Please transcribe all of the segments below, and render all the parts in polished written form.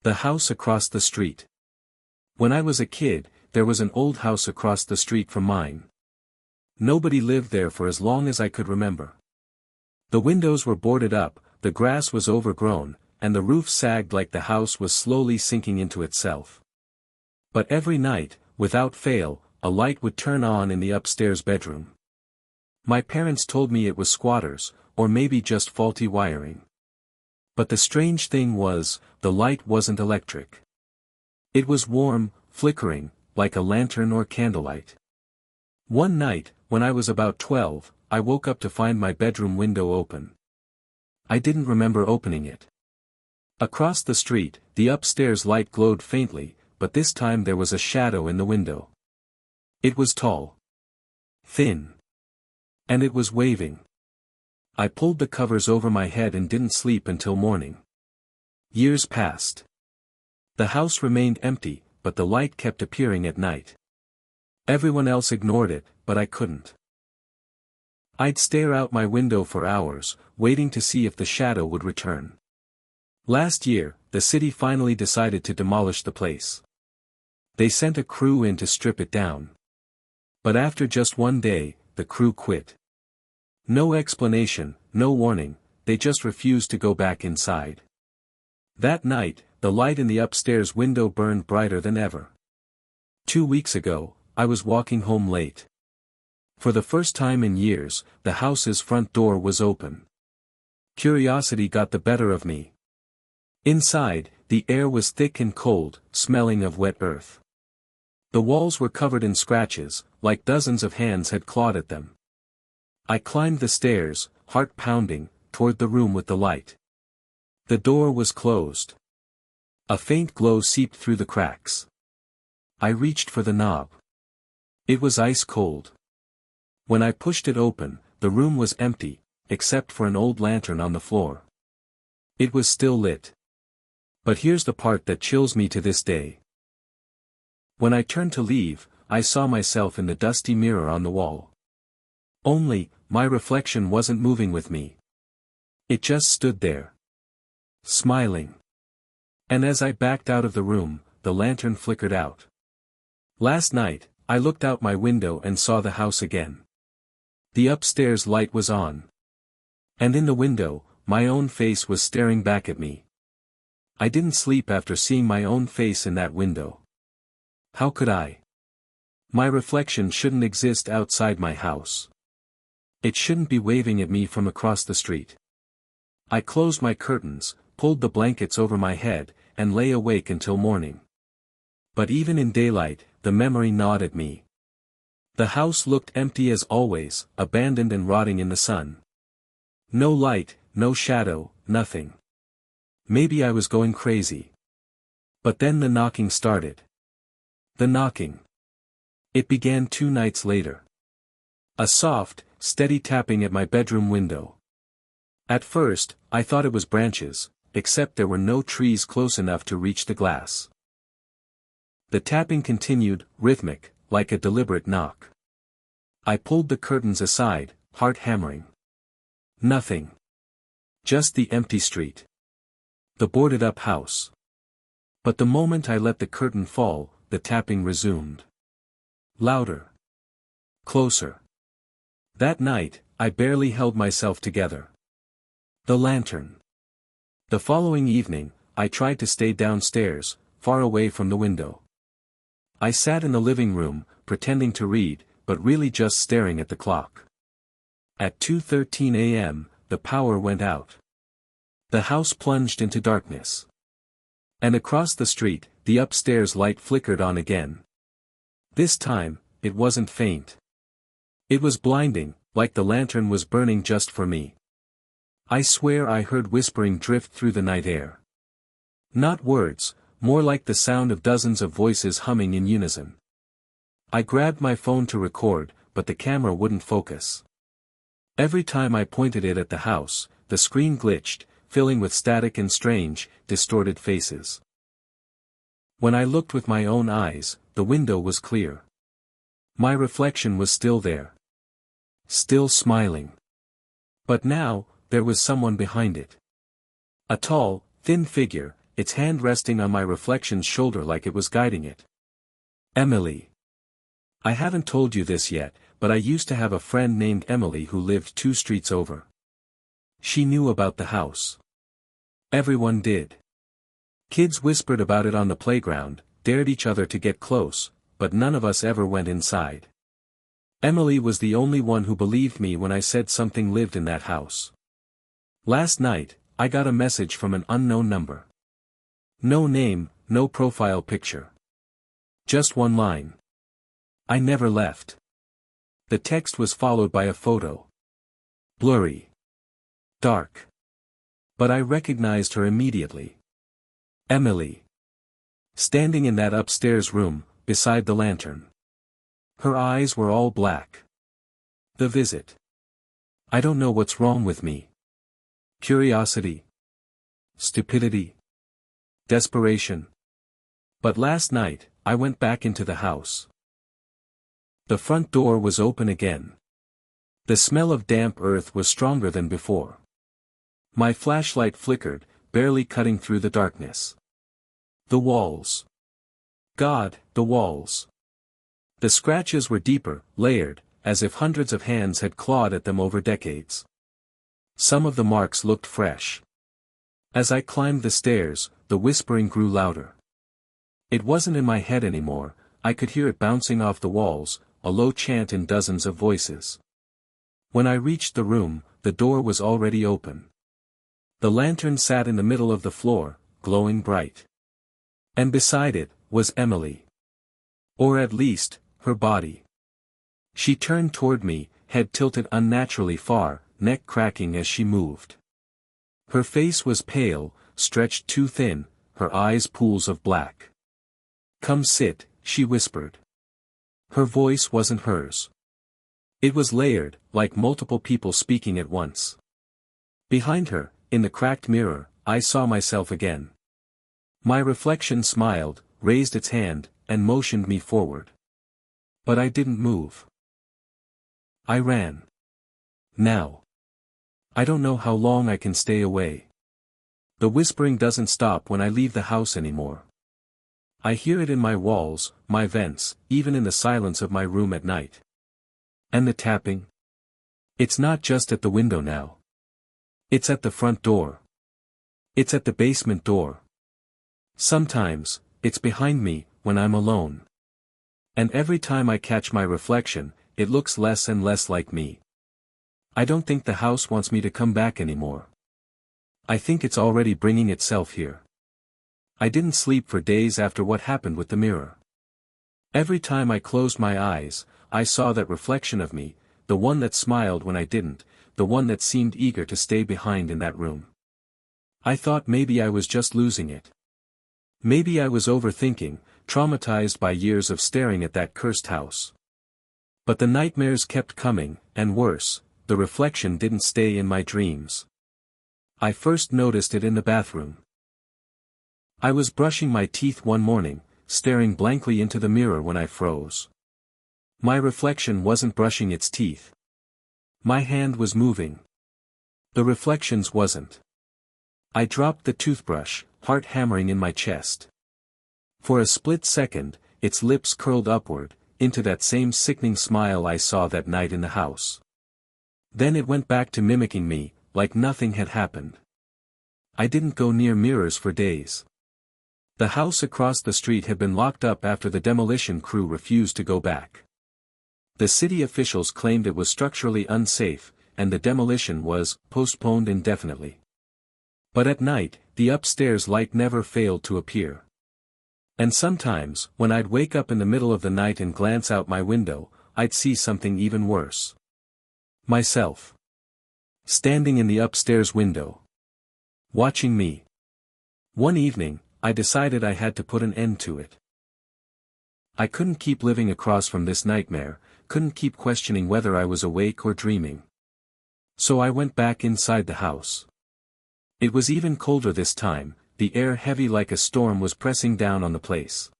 The house across the street. When I was a kid, there was an old house across the street from mine. Nobody lived there for as long as I could remember. The windows were boarded up, the grass was overgrown, and the roof sagged like the house was slowly sinking into itself. But every night, without fail, a light would turn on in the upstairs bedroom. My parents told me it was squatters, or maybe just faulty wiring. But the strange thing was, the light wasn't electric. It was warm, flickering, like a lantern or candlelight. One night, when I was about 12, I woke up to find my bedroom window open. I didn't remember opening it. Across the street, the upstairs light glowed faintly, but this time there was a shadow in the window. It was tall. Thin. And it was waving. I pulled the covers over my head and didn't sleep until morning. Years passed. The house remained empty, but the light kept appearing at night. Everyone else ignored it, but I couldn't. I'd stare out my window for hours, waiting to see if the shadow would return. Last year, the city finally decided to demolish the place. They sent a crew in to strip it down. But after just one day, the crew quit. No explanation, no warning, they just refused to go back inside. That night, the light in the upstairs window burned brighter than ever. 2 weeks ago, I was walking home late. For the first time in years, the house's front door was open. Curiosity got the better of me. Inside, the air was thick and cold, smelling of wet earth. The walls were covered in scratches, like dozens of hands had clawed at them. I climbed the stairs, heart pounding, toward the room with the light. The door was closed. A faint glow seeped through the cracks. I reached for the knob. It was ice cold. When I pushed it open, the room was empty, except for an old lantern on the floor. It was still lit. But here's the part that chills me to this day. When I turned to leave, I saw myself in the dusty mirror on the wall. Only, my reflection wasn't moving with me. It just stood there. Smiling. And as I backed out of the room, the lantern flickered out. Last night, I looked out my window and saw the house again. The upstairs light was on. And in the window, my own face was staring back at me. I didn't sleep after seeing my own face in that window. How could I? My reflection shouldn't exist outside my house. It shouldn't be waving at me from across the street. I closed my curtains, pulled the blankets over my head, and lay awake until morning. But even in daylight, the memory gnawed at me. The house looked empty as always, abandoned and rotting in the sun. No light, no shadow, nothing. Maybe I was going crazy. But then the knocking started. The knocking. It began 2 nights later. A soft, steady tapping at my bedroom window. At first, I thought it was branches, except there were no trees close enough to reach the glass. The tapping continued, rhythmic, like a deliberate knock. I pulled the curtains aside, heart hammering. Nothing. Just the empty street. The boarded-up house. But the moment I let the curtain fall, the tapping resumed. Louder. Closer. That night, I barely held myself together. The lantern. The following evening, I tried to stay downstairs, far away from the window. I sat in the living room, pretending to read, but really just staring at the clock. At 2:13 a.m., the power went out. The house plunged into darkness. And across the street, the upstairs light flickered on again. This time, it wasn't faint. It was blinding, like the lantern was burning just for me. I swear I heard whispering drift through the night air. Not words, more like the sound of dozens of voices humming in unison. I grabbed my phone to record, but the camera wouldn't focus. Every time I pointed it at the house, the screen glitched, filling with static and strange, distorted faces. When I looked with my own eyes, the window was clear. My reflection was still there. Still smiling. But now, there was someone behind it. A tall, thin figure, its hand resting on my reflection's shoulder like it was guiding it. Emily. I haven't told you this yet, but I used to have a friend named Emily who lived 2 streets over. She knew about the house. Everyone did. Kids whispered about it on the playground, dared each other to get close, but none of us ever went inside. Emily was the only one who believed me when I said something lived in that house. Last night, I got a message from an unknown number. No name, no profile picture. Just one line. I never left. The text was followed by a photo. Blurry. Dark. But I recognized her immediately. Emily. Standing in that upstairs room, beside the lantern. Her eyes were all black. The visit. I don't know what's wrong with me. Curiosity. Stupidity. Desperation. But last night, I went back into the house. The front door was open again. The smell of damp earth was stronger than before. My flashlight flickered, barely cutting through the darkness. The walls. God, the walls. The scratches were deeper, layered, as if hundreds of hands had clawed at them over decades. Some of the marks looked fresh. As I climbed the stairs, the whispering grew louder. It wasn't in my head anymore, I could hear it bouncing off the walls, a low chant in dozens of voices. When I reached the room, the door was already open. The lantern sat in the middle of the floor, glowing bright. And beside it, was Emily. Or at least, her body. She turned toward me, head tilted unnaturally far, neck cracking as she moved. Her face was pale, stretched too thin, her eyes pools of black. "Come sit," she whispered. Her voice wasn't hers. It was layered, like multiple people speaking at once. Behind her, in the cracked mirror, I saw myself again. My reflection smiled, raised its hand, and motioned me forward. But I didn't move. I ran. Now. I don't know how long I can stay away. The whispering doesn't stop when I leave the house anymore. I hear it in my walls, my vents, even in the silence of my room at night. And the tapping? It's not just at the window now. It's at the front door. It's at the basement door. Sometimes, it's behind me, when I'm alone. And every time I catch my reflection, it looks less and less like me. I don't think the house wants me to come back anymore. I think it's already bringing itself here. I didn't sleep for days after what happened with the mirror. Every time I closed my eyes, I saw that reflection of me, the one that smiled when I didn't, the one that seemed eager to stay behind in that room. I thought maybe I was just losing it. Maybe I was overthinking, traumatized by years of staring at that cursed house. But the nightmares kept coming, and worse, the reflection didn't stay in my dreams. I first noticed it in the bathroom. I was brushing my teeth one morning, staring blankly into the mirror when I froze. My reflection wasn't brushing its teeth. My hand was moving. The reflection's wasn't. I dropped the toothbrush, heart hammering in my chest. For a split second, its lips curled upward, into that same sickening smile I saw that night in the house. Then it went back to mimicking me, like nothing had happened. I didn't go near mirrors for days. The house across the street had been locked up after the demolition crew refused to go back. The city officials claimed it was structurally unsafe, and the demolition was postponed indefinitely. But at night, the upstairs light never failed to appear. And sometimes, when I'd wake up in the middle of the night and glance out my window, I'd see something even worse. Myself. Standing in the upstairs window. Watching me. One evening, I decided I had to put an end to it. I couldn't keep living across from this nightmare, couldn't keep questioning whether I was awake or dreaming. So I went back inside the house. It was even colder this time, the air heavy like a storm was pressing down on the place.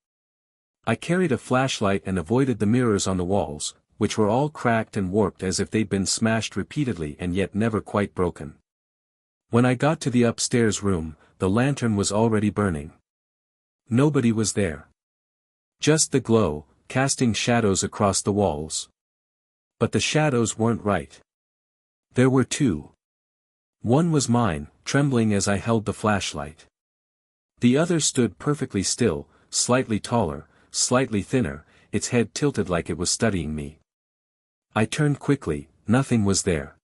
I carried a flashlight and avoided the mirrors on the walls, which were all cracked and warped as if they'd been smashed repeatedly and yet never quite broken. When I got to the upstairs room, the lantern was already burning. Nobody was there. Just the glow, casting shadows across the walls. But the shadows weren't right. There were two. One was mine, trembling as I held the flashlight. The other stood perfectly still, slightly taller, slightly thinner, its head tilted like it was studying me. I turned quickly, nothing was there.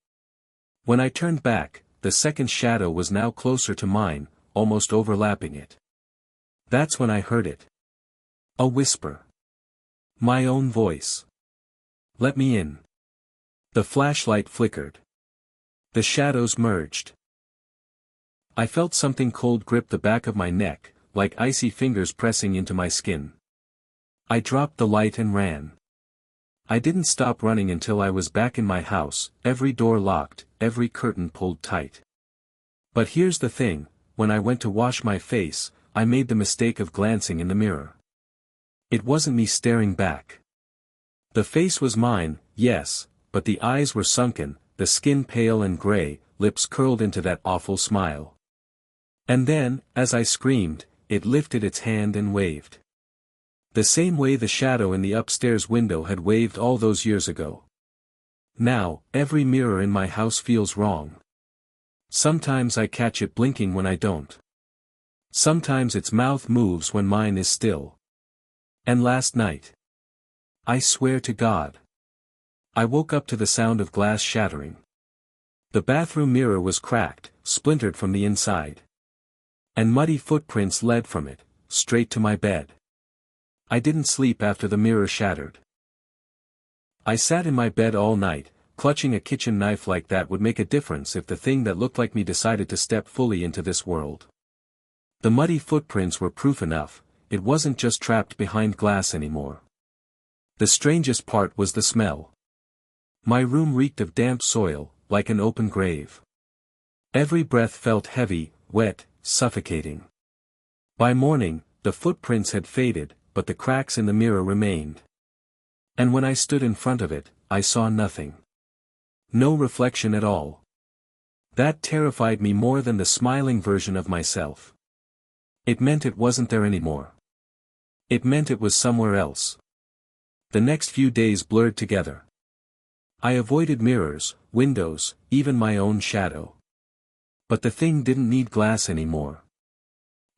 When I turned back, the second shadow was now closer to mine, almost overlapping it. That's when I heard it. A whisper. My own voice. Let me in. The flashlight flickered. The shadows merged. I felt something cold grip the back of my neck, like icy fingers pressing into my skin. I dropped the light and ran. I didn't stop running until I was back in my house, every door locked, every curtain pulled tight. But here's the thing, when I went to wash my face, I made the mistake of glancing in the mirror. It wasn't me staring back. The face was mine, yes, but the eyes were sunken, the skin pale and gray, lips curled into that awful smile. And then, as I screamed, it lifted its hand and waved. The same way the shadow in the upstairs window had waved all those years ago. Now, every mirror in my house feels wrong. Sometimes I catch it blinking when I don't. Sometimes its mouth moves when mine is still. And last night. I swear to God. I woke up to the sound of glass shattering. The bathroom mirror was cracked, splintered from the inside. And muddy footprints led from it, straight to my bed. I didn't sleep after the mirror shattered. I sat in my bed all night, clutching a kitchen knife like that would make a difference if the thing that looked like me decided to step fully into this world. The muddy footprints were proof enough, it wasn't just trapped behind glass anymore. The strangest part was the smell. My room reeked of damp soil, like an open grave. Every breath felt heavy, wet, suffocating. By morning, the footprints had faded, but the cracks in the mirror remained. And when I stood in front of it, I saw nothing. No reflection at all. That terrified me more than the smiling version of myself. It meant it wasn't there anymore. It meant it was somewhere else. The next few days blurred together. I avoided mirrors, windows, even my own shadow. But the thing didn't need glass anymore.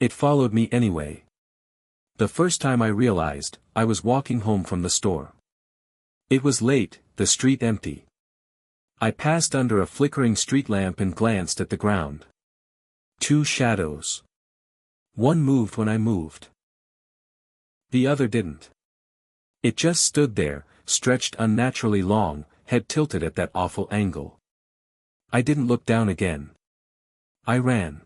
It followed me anyway. The first time I realized, I was walking home from the store. It was late, the street empty. I passed under a flickering street lamp and glanced at the ground. Two shadows. One moved when I moved. The other didn't. It just stood there, stretched unnaturally long, head tilted at that awful angle. I didn't look down again. I ran.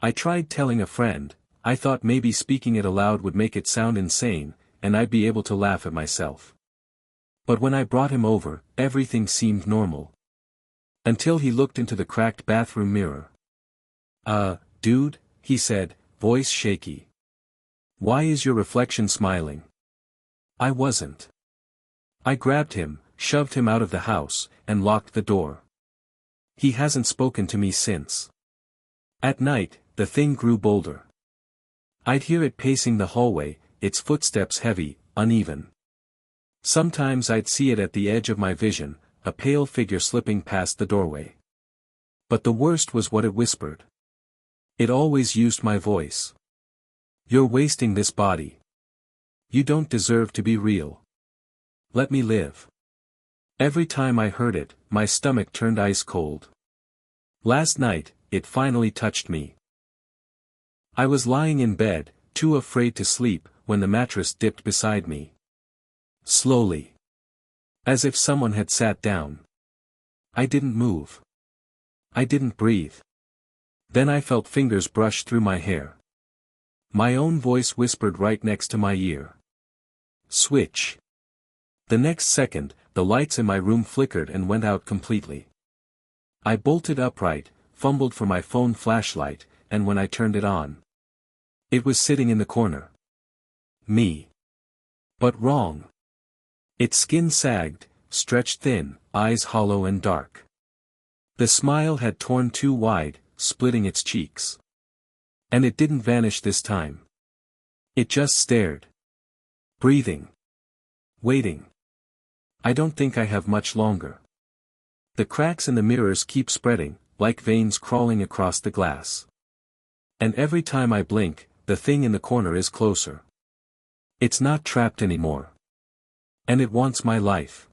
I tried telling a friend, I thought maybe speaking it aloud would make it sound insane, and I'd be able to laugh at myself. But when I brought him over, everything seemed normal. Until he looked into the cracked bathroom mirror. Dude, he said, voice shaky. Why is your reflection smiling? I wasn't. I grabbed him, shoved him out of the house, and locked the door. He hasn't spoken to me since. At night, the thing grew bolder. I'd hear it pacing the hallway, its footsteps heavy, uneven. Sometimes I'd see it at the edge of my vision, a pale figure slipping past the doorway. But the worst was what it whispered. It always used my voice. You're wasting this body. You don't deserve to be real. Let me live. Every time I heard it, my stomach turned ice cold. Last night, it finally touched me. I was lying in bed, too afraid to sleep, when the mattress dipped beside me. Slowly. As if someone had sat down. I didn't move. I didn't breathe. Then I felt fingers brush through my hair. My own voice whispered right next to my ear. Switch. The next second, the lights in my room flickered and went out completely. I bolted upright, fumbled for my phone flashlight, and when I turned it on, it was sitting in the corner. Me. But wrong. Its skin sagged, stretched thin, eyes hollow and dark. The smile had torn too wide, splitting its cheeks. And it didn't vanish this time. It just stared. Breathing. Waiting. I don't think I have much longer. The cracks in the mirrors keep spreading, like veins crawling across the glass. And every time I blink, the thing in the corner is closer. It's not trapped anymore. And it wants my life.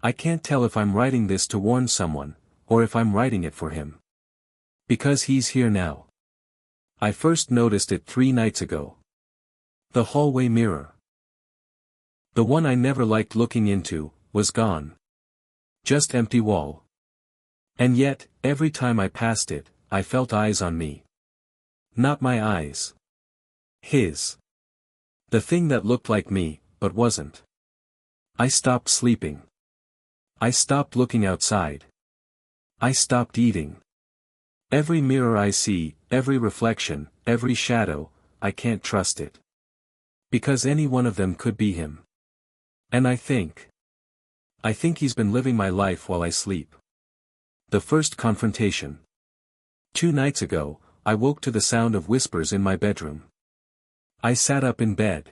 I can't tell if I'm writing this to warn someone, or if I'm writing it for him. Because he's here now. I first noticed it 3 nights ago. The hallway mirror. The one I never liked looking into, was gone. Just empty wall. And yet, every time I passed it, I felt eyes on me. Not my eyes. His. The thing that looked like me, but wasn't. I stopped sleeping. I stopped looking outside. I stopped eating. Every mirror I see, every reflection, every shadow, I can't trust it. Because any one of them could be him. And I think he's been living my life while I sleep. The first confrontation. 2 nights ago, I woke to the sound of whispers in my bedroom. I sat up in bed.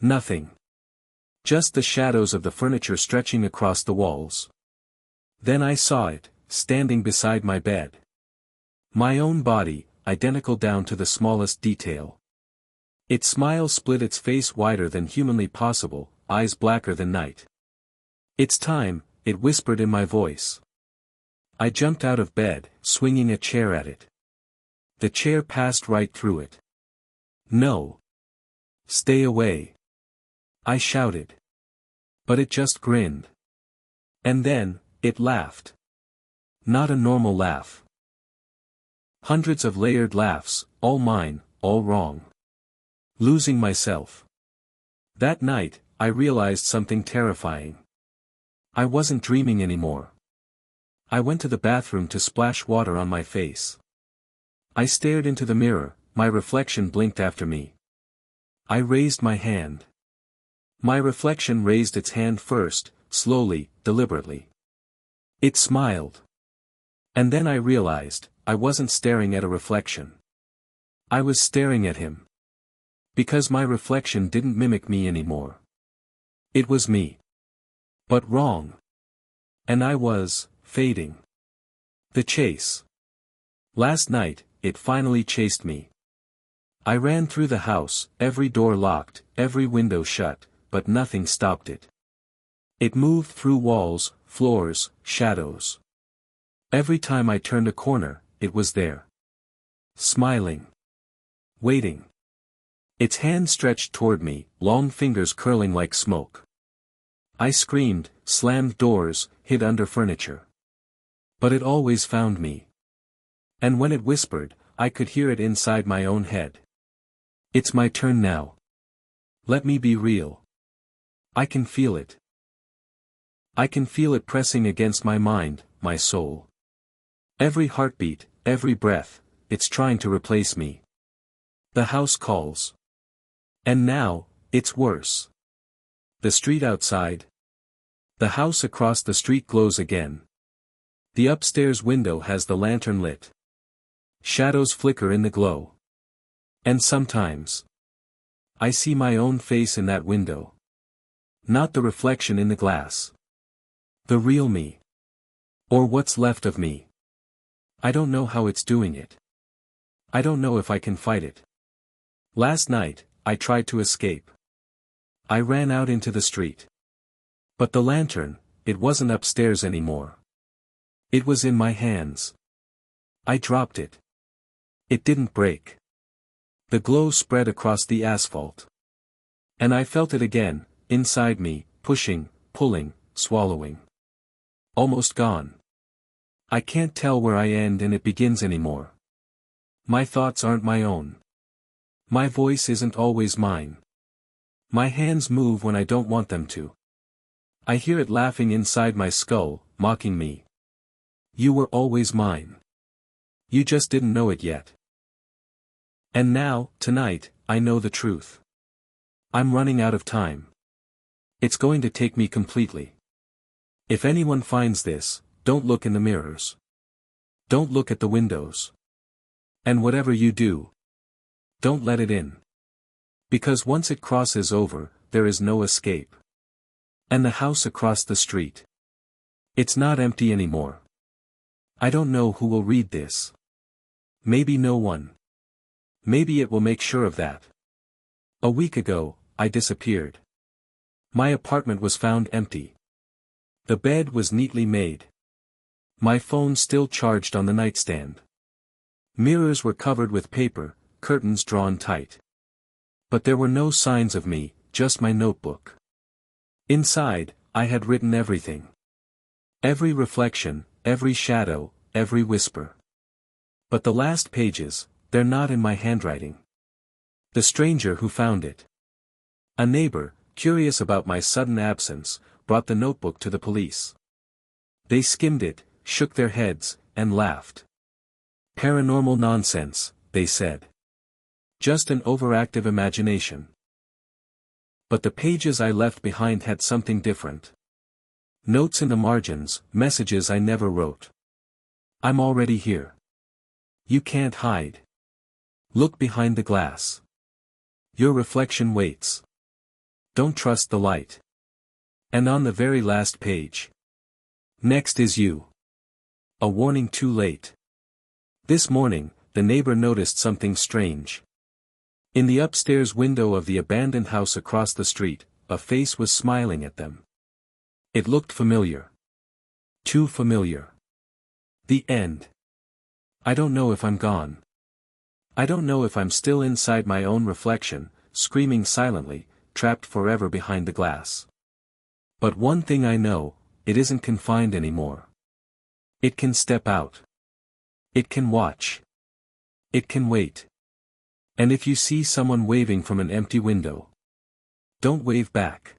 Nothing. Just the shadows of the furniture stretching across the walls. Then I saw it, standing beside my bed. My own body, identical down to the smallest detail. Its smile split its face wider than humanly possible, eyes blacker than night. "It's time," it whispered in my voice. I jumped out of bed, swinging a chair at it. The chair passed right through it. "No. Stay away," I shouted. But it just grinned. And then, it laughed. Not a normal laugh. Hundreds of layered laughs, all mine, all wrong. Losing myself. That night, I realized something terrifying. I wasn't dreaming anymore. I went to the bathroom to splash water on my face. I stared into the mirror, my reflection blinked after me. I raised my hand. My reflection raised its hand first, slowly, deliberately. It smiled. And then I realized, I wasn't staring at a reflection. I was staring at him. Because my reflection didn't mimic me anymore. It was me. But wrong. And I was, fading. The chase. Last night, it finally chased me. I ran through the house, every door locked, every window shut, but nothing stopped it. It moved through walls, floors, shadows. Every time I turned a corner, it was there. Smiling. Waiting. Its hand stretched toward me, long fingers curling like smoke. I screamed, slammed doors, hid under furniture. But it always found me. And when it whispered, I could hear it inside my own head. "It's my turn now. Let me be real." I can feel it. I can feel it pressing against my mind, my soul. Every heartbeat, every breath, it's trying to replace me. The house calls. And now, it's worse. The street outside. The house across the street glows again. The upstairs window has the lantern lit. Shadows flicker in the glow. And sometimes, I see my own face in that window. Not the reflection in the glass. The real me. Or what's left of me. I don't know how it's doing it. I don't know if I can fight it. Last night, I tried to escape. I ran out into the street. But the lantern, it wasn't upstairs anymore. It was in my hands. I dropped it. It didn't break. The glow spread across the asphalt. And I felt it again, inside me, pushing, pulling, swallowing. Almost gone. I can't tell where I end and it begins anymore. My thoughts aren't my own. My voice isn't always mine. My hands move when I don't want them to. I hear it laughing inside my skull, mocking me. You were always mine. You just didn't know it yet. And now, tonight, I know the truth. I'm running out of time. It's going to take me completely. If anyone finds this, don't look in the mirrors. Don't look at the windows. And whatever you do, don't let it in. Because once it crosses over, there is no escape. And the house across the street. It's not empty anymore. I don't know who will read this. Maybe no one. Maybe it will make sure of that. A week ago, I disappeared. My apartment was found empty. The bed was neatly made. My phone still charged on the nightstand. Mirrors were covered with paper, curtains drawn tight. But there were no signs of me, just my notebook. Inside, I had written everything. Every reflection, every shadow, every whisper. But the last pages, they're not in my handwriting. The stranger who found it. A neighbor, curious about my sudden absence, brought the notebook to the police. They skimmed it, shook their heads, and laughed. Paranormal nonsense, they said. Just an overactive imagination. But the pages I left behind had something different. Notes in the margins, messages I never wrote. I'm already here. You can't hide. Look behind the glass. Your reflection waits. Don't trust the light. And on the very last page. Next is you. A warning too late. This morning, the neighbor noticed something strange. In the upstairs window of the abandoned house across the street, a face was smiling at them. It looked familiar. Too familiar. The end. I don't know if I'm gone. I don't know if I'm still inside my own reflection, screaming silently, trapped forever behind the glass. But one thing I know, it isn't confined anymore. It can step out. It can watch. It can wait. And if you see someone waving from an empty window, don't wave back.